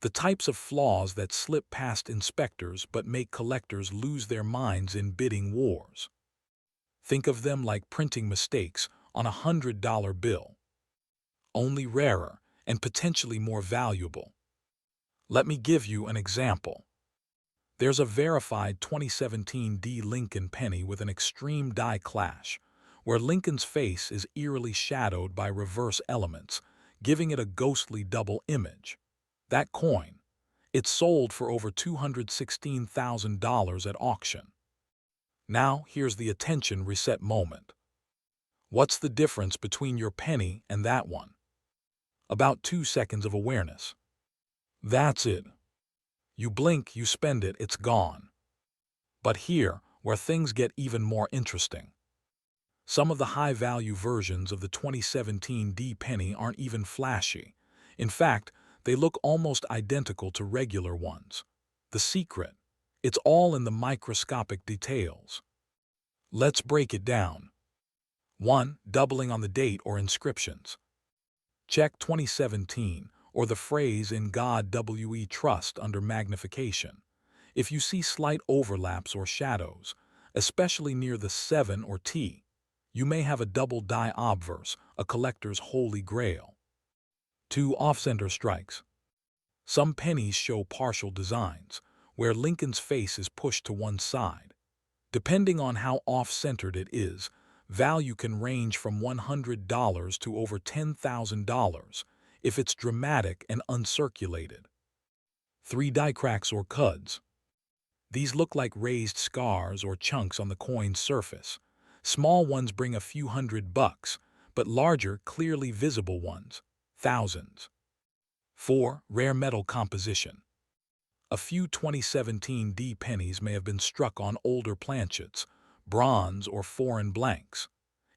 the types of flaws that slip past inspectors but make collectors lose their minds in bidding wars. Think of them like printing mistakes on a $100 bill, only rarer and potentially more valuable. Let me give you an example. There's a verified 2017 D. Lincoln penny with an extreme die clash, where Lincoln's face is eerily shadowed by reverse elements, giving it a ghostly double image. That coin, it sold for over $216,000 at auction. Now, here's the attention reset moment. What's the difference between your penny and that one? About 2 seconds of awareness. That's it. You blink, you spend it, it's gone. But here, where things get even more interesting. Some of the high-value versions of the 2017 D penny aren't even flashy. In fact, they look almost identical to regular ones. The secret? It's all in the microscopic details. Let's break it down. 1. Doubling on the date or inscriptions. Check 2017 or the phrase "In God We Trust" under magnification. If you see slight overlaps or shadows, especially near the 7 or T, you may have a double die obverse, a collector's holy grail. 2. Off-center strikes. Some pennies show partial designs, where Lincoln's face is pushed to one side. Depending on how off-centered it is, value can range from $100 to over $10,000 if it's dramatic and uncirculated. 3. Die cracks or cuds. These look like raised scars or chunks on the coin's surface. Small ones bring a few $100, but larger, clearly visible ones, thousands. 4. Rare metal composition. A few 2017 D pennies may have been struck on older planchets, bronze or foreign blanks.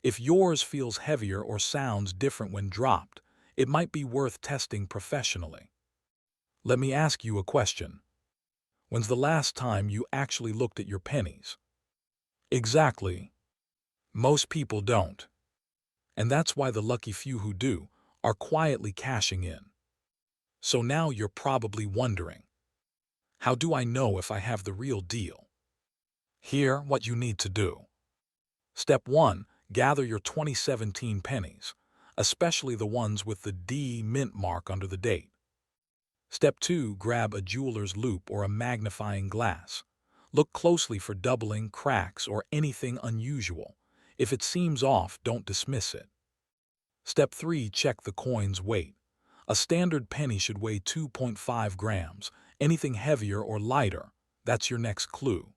If yours feels heavier or sounds different when dropped, it might be worth testing professionally. Let me ask you a question. When's the last time you actually looked at your pennies? Exactly. Most people don't. And that's why the lucky few who do are quietly cashing in. So now you're probably wondering, how do I know if I have the real deal? Here, what you need to do. Step 1. Gather your 2017 pennies, especially the ones with the D mint mark under the date. Step 2. Grab a jeweler's loupe or a magnifying glass. Look closely for doubling, cracks, or anything unusual. If it seems off, don't dismiss it. Step 3. Check the coin's weight. A standard penny should weigh 2.5 grams, Anything heavier or lighter, that's your next clue.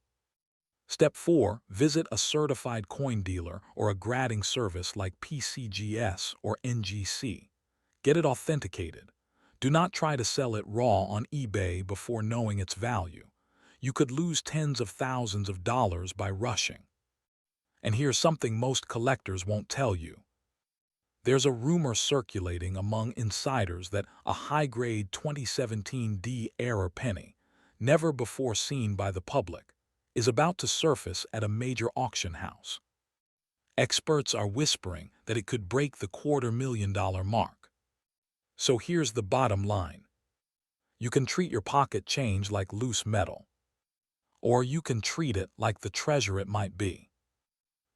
Step 4. Visit a certified coin dealer or a grading service like PCGS or NGC. Get it authenticated. Do not try to sell it raw on eBay before knowing its value. You could lose tens of thousands of dollars by rushing. And here's something most collectors won't tell you. There's a rumor circulating among insiders that a high-grade 2017 D-era penny, never before seen by the public, is about to surface at a major auction house. Experts are whispering that it could break the $250,000 mark. So here's the bottom line. You can treat your pocket change like loose metal. Or you can treat it like the treasure it might be.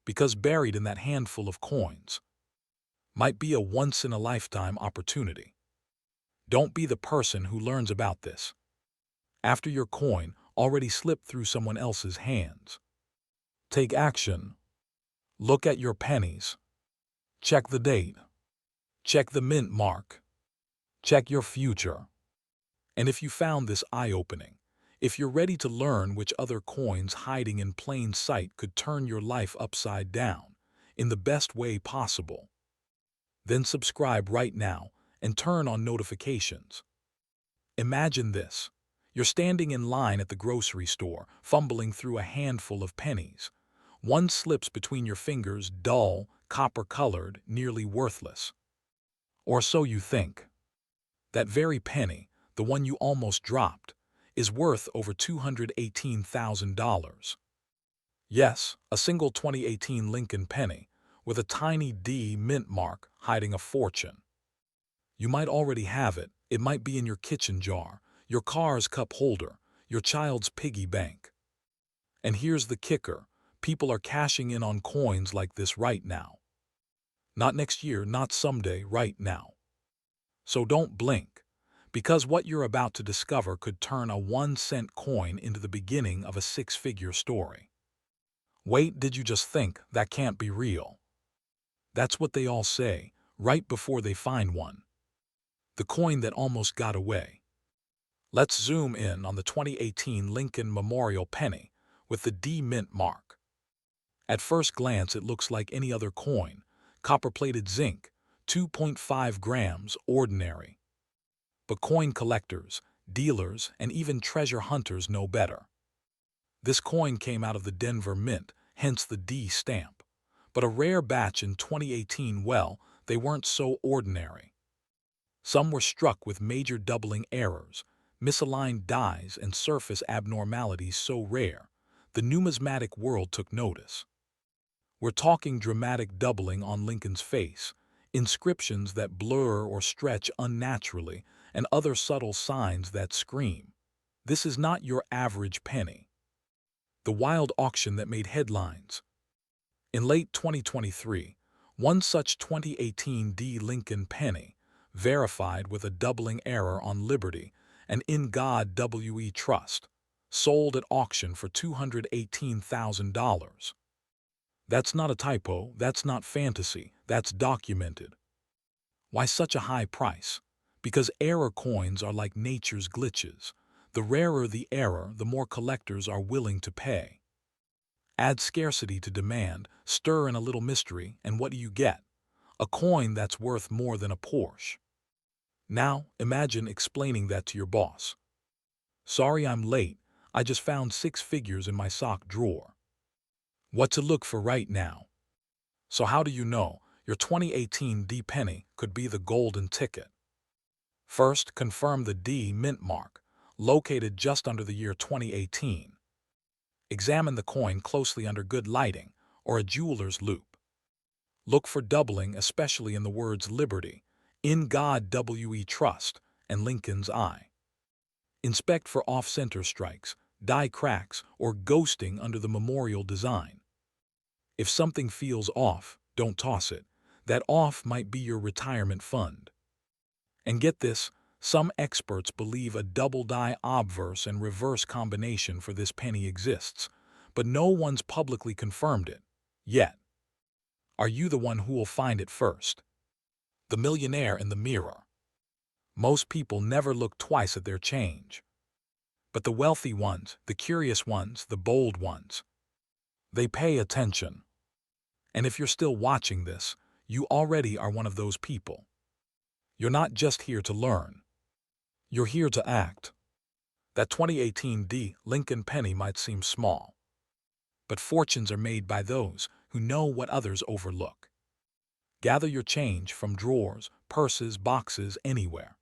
Because buried in that handful of coins might be a once-in-a-lifetime opportunity. Don't be the person who learns about this after your coin already slipped through someone else's hands. Take action. Look at your pennies. Check the date. Check the mint mark. Check your future. And if you found this eye-opening, if you're ready to learn which other coins hiding in plain sight could turn your life upside down in the best way possible, then subscribe right now and turn on notifications. Imagine this. You're standing in line at the grocery store, fumbling through a handful of pennies. One slips between your fingers, dull, copper-colored, nearly worthless. Or so you think. That very penny, the one you almost dropped, is worth over $218,000. Yes, a single 2018 Lincoln penny, with a tiny D mint mark hiding a fortune. You might already have it. It might be in your kitchen jar, your car's cup holder, your child's piggy bank. And here's the kicker. People are cashing in on coins like this right now. Not next year, not someday, right now. So don't blink, because what you're about to discover could turn a 1-cent coin into the beginning of a 6-figure story. Wait, did you just think that can't be real? That's what they all say, right before they find one. The coin that almost got away. Let's zoom in on the 2018 Lincoln Memorial penny with the D mint mark. At first glance, it looks like any other coin, copper-plated zinc, 2.5 grams, ordinary. But coin collectors, dealers, and even treasure hunters know better. This coin came out of the Denver Mint, hence the D stamp. But a rare batch in 2018, well, they weren't so ordinary. Some were struck with major doubling errors, misaligned dies, and surface abnormalities so rare, the numismatic world took notice. We're talking dramatic doubling on Lincoln's face, inscriptions that blur or stretch unnaturally, and other subtle signs that scream, this is not your average penny. The wild auction that made headlines. In late 2023, one such 2018 D Lincoln penny, verified with a doubling error on Liberty and In God WE Trust, sold at auction for $218,000. That's not a typo, that's not fantasy, that's documented. Why such a high price? Because error coins are like nature's glitches. The rarer the error, the more collectors are willing to pay. Add scarcity to demand, stir in a little mystery, and what do you get? A coin that's worth more than a Porsche. Now, imagine explaining that to your boss. Sorry I'm late, I just found 6 figures in my sock drawer. What to look for right now? So how do you know your 2018 D penny could be the golden ticket? First, confirm the D mint mark, located just under the year 2018. Examine the coin closely under good lighting or a jeweler's loupe. Look for doubling, especially in the words Liberty, In God WE Trust, and Lincoln's Eye. Inspect for off-center strikes, die cracks, or ghosting under the memorial design. If something feels off, don't toss it. That off might be your retirement fund. And get this, some experts believe a double die obverse and reverse combination for this penny exists, but no one's publicly confirmed it yet. Are you the one who will find it first? The millionaire in the mirror. Most people never look twice at their change. But the wealthy ones, the curious ones, the bold ones, they pay attention. And if you're still watching this, you already are one of those people. You're not just here to learn. You're here to act. That 2018 D Lincoln penny might seem small, but fortunes are made by those who know what others overlook. Gather your change from drawers, purses, boxes, anywhere.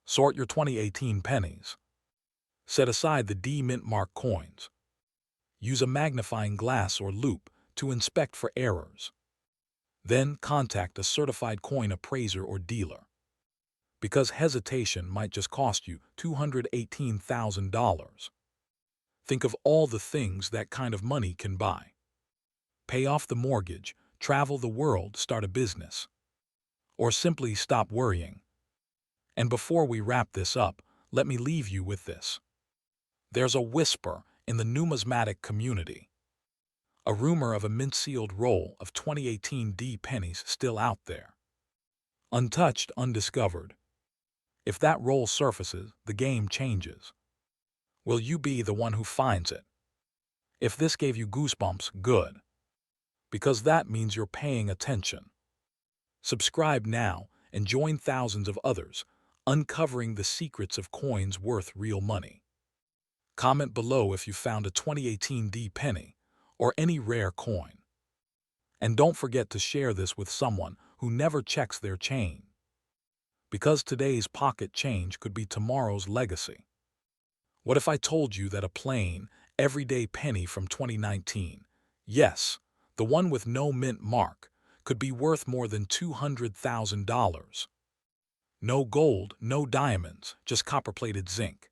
Sort your 2018 pennies. Set aside the D mint mark coins. Use a magnifying glass or loupe to inspect for errors. Then contact a certified coin appraiser or dealer, because hesitation might just cost you $218,000. Think of all the things that kind of money can buy. Pay off the mortgage, travel the world, start a business, or simply stop worrying. And before we wrap this up, let me leave you with this. There's a whisper in the numismatic community, a rumor of a mint-sealed roll of 2018 D pennies still out there, untouched, undiscovered. If that roll surfaces, the game changes. Will you be the one who finds it? If this gave you goosebumps, good, because that means you're paying attention. Subscribe now and join thousands of others uncovering the secrets of coins worth real money. Comment below if you found a 2018 D penny or any rare coin. And don't forget to share this with someone who never checks their chain, because today's pocket change could be tomorrow's legacy. What if I told you that a plain, everyday penny from 2019, yes, the one with no mint mark, could be worth more than $200,000? No gold, no diamonds, just copper-plated zinc.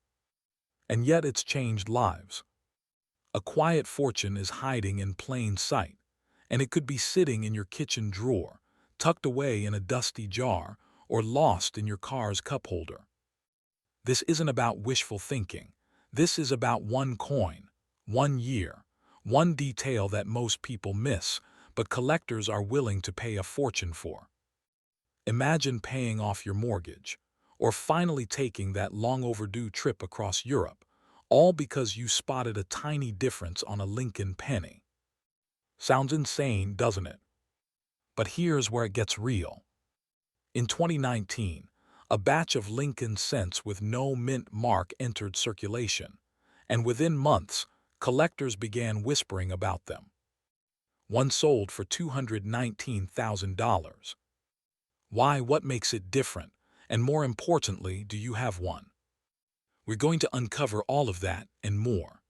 And yet it's changed lives. A quiet fortune is hiding in plain sight, and it could be sitting in your kitchen drawer, tucked away in a dusty jar, or lost in your car's cup holder. This isn't about wishful thinking. This is about one coin, one year, one detail that most people miss, but collectors are willing to pay a fortune for. Imagine paying off your mortgage, or finally taking that long-overdue trip across Europe, all because you spotted a tiny difference on a Lincoln penny. Sounds insane, doesn't it? But here's where it gets real. In 2019, a batch of Lincoln cents with no mint mark entered circulation, and within months, collectors began whispering about them. One sold for $219,000. Why? What makes it different? And more importantly, do you have one? We're going to uncover all of that and more.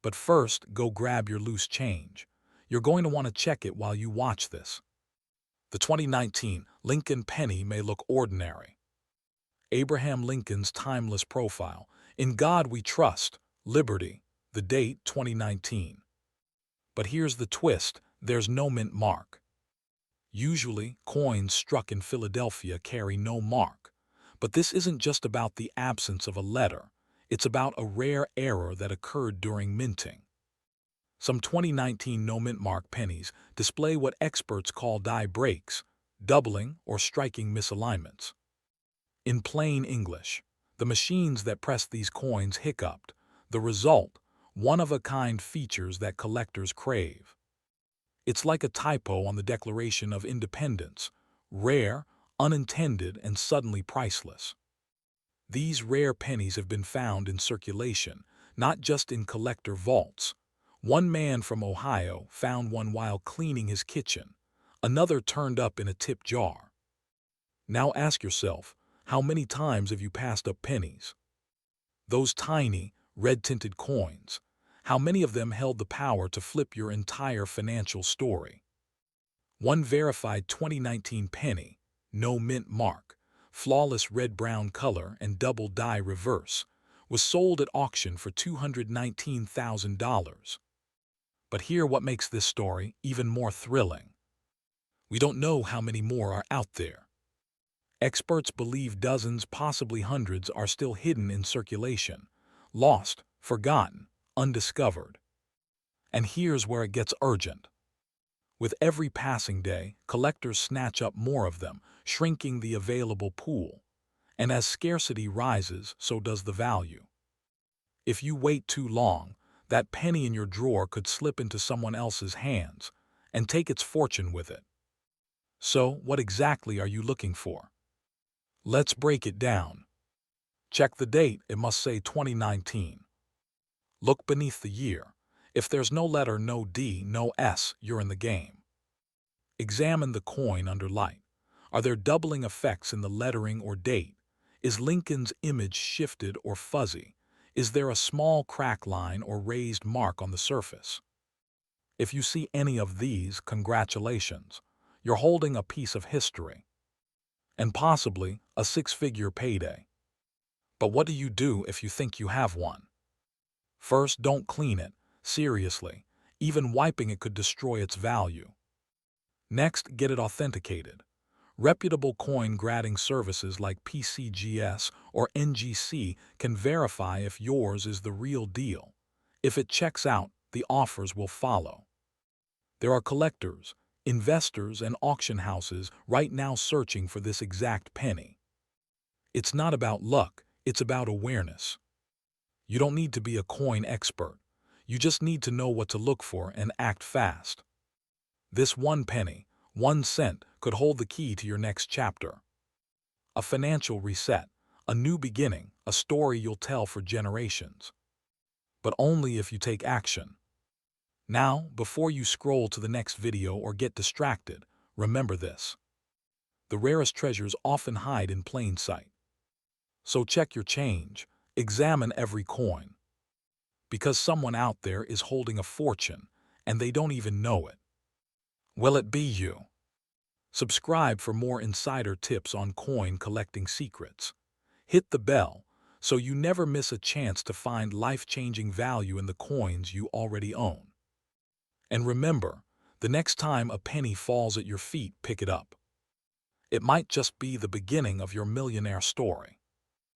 But first, go grab your loose change. You're going to want to check it while you watch this. The 2019 Lincoln penny may look ordinary. Abraham Lincoln's timeless profile, "In God We Trust, Liberty," the date 2019. But here's the twist, there's no mint mark. Usually, coins struck in Philadelphia carry no mark. But this isn't just about the absence of a letter. It's about a rare error that occurred during minting. Some 2019 no mint mark pennies display what experts call die breaks, doubling or striking misalignments. In plain English, the machines that pressed these coins hiccuped. The result, one-of-a-kind features that collectors crave. It's like a typo on the Declaration of Independence, rare, unintended, and suddenly priceless. These rare pennies have been found in circulation, not just in collector vaults. One man from Ohio found one while cleaning his kitchen. Another turned up in a tip jar. Now ask yourself, how many times have you passed up pennies? Those tiny, red-tinted coins. How many of them held the power to flip your entire financial story? One verified 2019 penny, no mint mark, flawless red-brown color and double die reverse, was sold at auction for $219,000. But here's what makes this story even more thrilling. We don't know how many more are out there. Experts believe dozens, possibly hundreds, are still hidden in circulation, lost, forgotten, undiscovered. And here's where it gets urgent. With every passing day, collectors snatch up more of them, shrinking the available pool. And as scarcity rises, so does the value. If you wait too long, that penny in your drawer could slip into someone else's hands and take its fortune with it. So, what exactly are you looking for? Let's break it down. Check the date, it must say 2019. Look beneath the year. If there's no letter, no D, no S, you're in the game. Examine the coin under light. Are there doubling effects in the lettering or date? Is Lincoln's image shifted or fuzzy? Is there a small crack line or raised mark on the surface? If you see any of these, congratulations. You're holding a piece of history. And possibly a six-figure payday. But what do you do if you think you have one? First, don't clean it. Seriously, even wiping it could destroy its value. Next, get it authenticated. Reputable coin grading services like PCGS or NGC can verify if yours is the real deal. If it checks out, the offers will follow. There are collectors, investors, and auction houses right now searching for this exact penny. It's not about luck, it's about awareness. You don't need to be a coin expert. You just need to know what to look for and act fast. This 1 penny, 1 cent, could hold the key to your next chapter. A financial reset, a new beginning, a story you'll tell for generations. But only if you take action. Now, before you scroll to the next video or get distracted, remember this. The rarest treasures often hide in plain sight. So check your change, examine every coin. Because someone out there is holding a fortune, and they don't even know it. Will it be you? Subscribe for more insider tips on coin collecting secrets. Hit the bell so you never miss a chance to find life-changing value in the coins you already own. And remember, the next time a penny falls at your feet, pick it up. It might just be the beginning of your millionaire story.